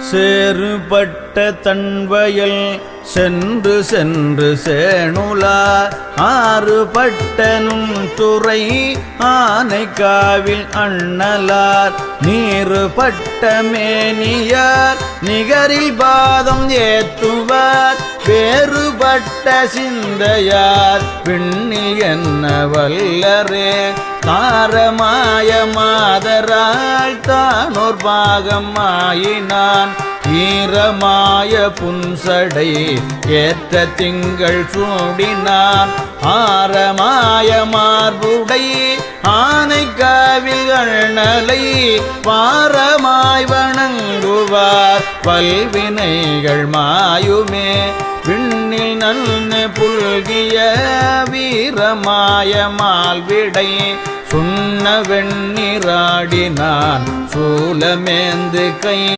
சேறுபட்ட தன்வயல் சென்று சென்று சேணுலார் ஆறுபட்ட நுண்துறை ஆனைக்காவில் அண்ணலார் நீருபட்ட மேனியார் நிகரில் பாதம் ஏத்துவார் வேறுபட்ட சிந்தையார் விண்ணில் என்ன வல்லரே தாரமாய மாதரால் தானோர் பாகம் ஆயினான் ஈரமாய புன்சடை ஏற்ற திங்கள் சூடினான் ஆரமாய மார்புடை ஆனைக்காவில் அண்ணலை பாரமாய் வணங்குவார் பல்வினைகள் மாயுமே விண்ணில் நன்னு புல்கிய வீரமாய மால்விடை சுண்ண வெண்ணிராடினான் சூலமேந்து கை